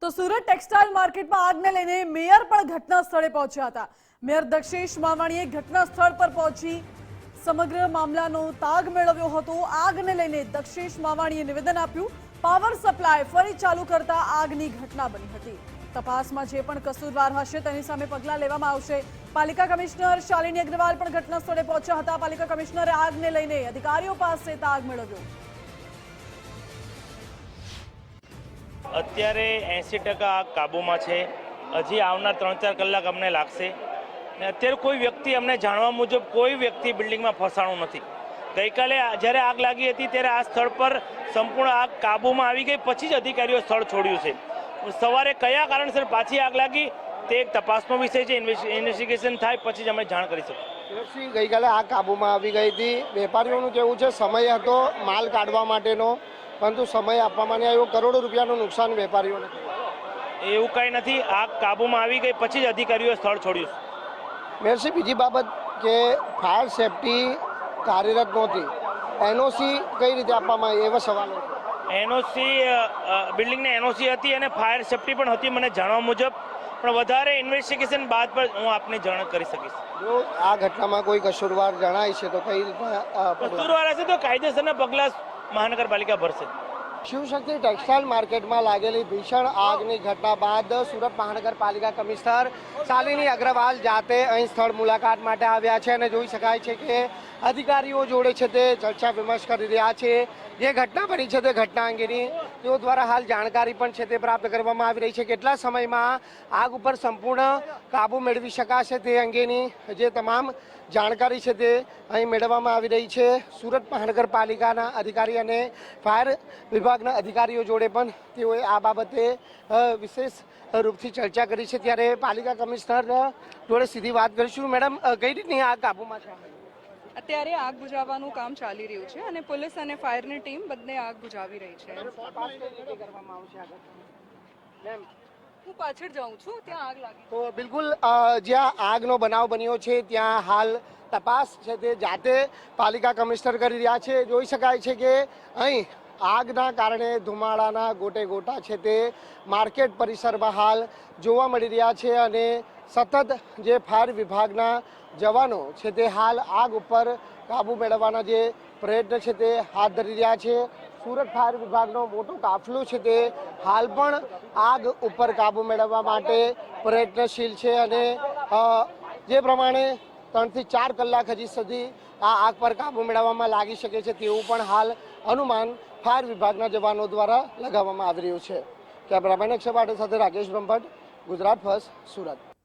તો સુરત ટેક્સટાઇલ માર્કેટમાં આગને લઈને મેયર પણ ઘટના સ્થળે પહોંચ્યા હતા। મેયર દક્ષેશ માવાણીએ ઘટના સ્થળ પર પહોંચી સમગ્ર મામલાનો તાગ મેળવ્યો હતો। આગને લઈને દક્ષેશ માવાણીએ નિવેદન આપ્યું। પાવર સપ્લાય ફરી ચાલુ કરતા આગની ઘટના બની હતી। તપાસમાં જે પણ કસૂરવાર હશે તેની સામે પગલાં લેવામાં આવશે। પાલિકા કમિશનર શાલિની અગ્રવાલ પણ ઘટના સ્થળે પહોંચ્યા હતા। પાલિકા કમિશનરે આગને લઈને અધિકારીઓ પાસે તાગ મેળવ્યો। અત્યારે 80% આગ કાબૂમાં છે। હજી આવનાર 3-4 કલાક અમને લાગશે। અત્યારે કોઈ વ્યક્તિ અમને જાણવા મુજબ કોઈ વ્યક્તિ બિલ્ડિંગમાં ફસાણું નથી। ગઈકાલે જ્યારે આગ લાગી હતી ત્યારે આ સ્થળ પર સંપૂર્ણ આગ કાબૂમાં આવી ગઈ, પછી જ અધિકારીઓ સ્થળ છોડ્યું છે। સવારે કયા કારણસર પાછી આગ લાગી તે એક તપાસનો વિષય છે। ઇન્વેસ્ટિગેશન થાય પછી જ અમે જાણ કરી શકીશું। ગઈકાલે આગ કાબૂમાં આવી ગઈ હતી। વેપારીઓનું કહેવું છે સમય હતો માલ કાઢવા માટેનો, પરંતુ સમય આપવામાં નહીં આવ્યો। કરોડો રૂપિયાનું નુકસાન વેપારીઓને। એવું કંઈ નથી, આગ કાબૂમાં આવી ગઈ પછી જ અધિકારીઓએ સ્થળ છોડ્યું છે। મેયરશ્રી, બીજી બાબત કે ફાયર સેફટી કાર્યરત નહોતી, એનઓસી કઈ રીતે આપવામાં આવી એવા સવાલો છે। એનઓસી બિલ્ડિંગને એનઓસી હતી અને ફાયર સેફટી પણ હતી મને જાણવા મુજબ, પણ વધારે ઇન્વેસ્ટિગેશન બાદ પર હું આપને જાણ કરી શકીશ। જો આ ઘટનામાં કોઈ કસૂરવાર જણાય છે તો કઈ રીતે કસૂરવાર હશે તો કાયદેસરના પગલાં મહાનગરપાલિકા ભરશે। શિવશક્તિ ટેક્સટાઇલ માર્કેટમાં લાગેલી ભીષણ આગની ઘટના બાદ સુરત મહાનગરપાલિકા કમિશનર શાલિની અગ્રવાલ જાતે અહીં સ્થળ મુલાકાત માટે આવ્યા છે અને જોઈ શકાય છે કે અધિકારીઓ જોડે છે તે ચર્ચા વિમર્શ કરી રહ્યા છે। જે ઘટના બની છે તે ઘટના અંગેની તેઓ દ્વારા હાલ જાણકારી પણ છે તે પ્રાપ્ત કરવામાં આવી રહી છે। કેટલા સમયમાં આગ ઉપર સંપૂર્ણ કાબુ મેળવી શકાશે તે અંગેની જે તમામ જાણકારી છે તે અહીં મેળવવામાં આવી રહી છે। સુરત મહાનગરપાલિકાના અધિકારી અને ફાયર વિભાગના અધિકારીઓ જોડે પણ તેઓએ આ બાબતે વિશેષ રૂપથી ચર્ચા કરી છે। ત્યારે પાલિકા કમિશનર જોડે સીધી વાત કરીશું। મેડમ, કઈ રીતની આગ કાબૂમાં છે? અત્યારે આગ બુઝાવવાનું કામ ચાલી રહ્યું છે અને પોલીસ અને ફાયરની ટીમ બંને આગ બુઝાવી રહી છે। હું પાછળ જાઉં છું, ત્યાં આગ લાગી તો બિલકુલ જ્યાં આગનો બનાવ બન્યો છે ત્યાં હાલ તપાસ છે તે જાતે પાલિકા કમિશનર કરી રહ્યા છે। જોઈ શકાય છે કે અહીં આગના કારણે ધુમાડાના ગોટે ગોટા છે તે માર્કેટ પરિસરમાં હાલ જોવા મળી રહ્યા છે અને સતત જે ફાયર વિભાગના જવાનો છે તે હાલ આગ ઉપર કાબૂ મેળવવાના જે પ્રયત્ન છે તે હાથ ધરી રહ્યા છે। સુરત ફાયર વિભાગનો મોટો કાફલો છે તે હાલ પણ આગ ઉપર કાબૂ મેળવવા માટે પ્રયત્નશીલ છે અને જે પ્રમાણે 3 થી 4 કલાક હજી સુધી આ આગ પર કાબૂ મેળવવામાં લાગી શકે છે તેવું પણ હાલ અનુમાન ફાયર વિભાગના જવાનો દ્વારા લગાવવામાં આવી રહ્યું છે। કેમેરામેન અક્ષય પાટીલ સાથે રાકેશ બ્રહ્મભટ્ટ, ગુજરાત ફર્સ્ટ, સુરત।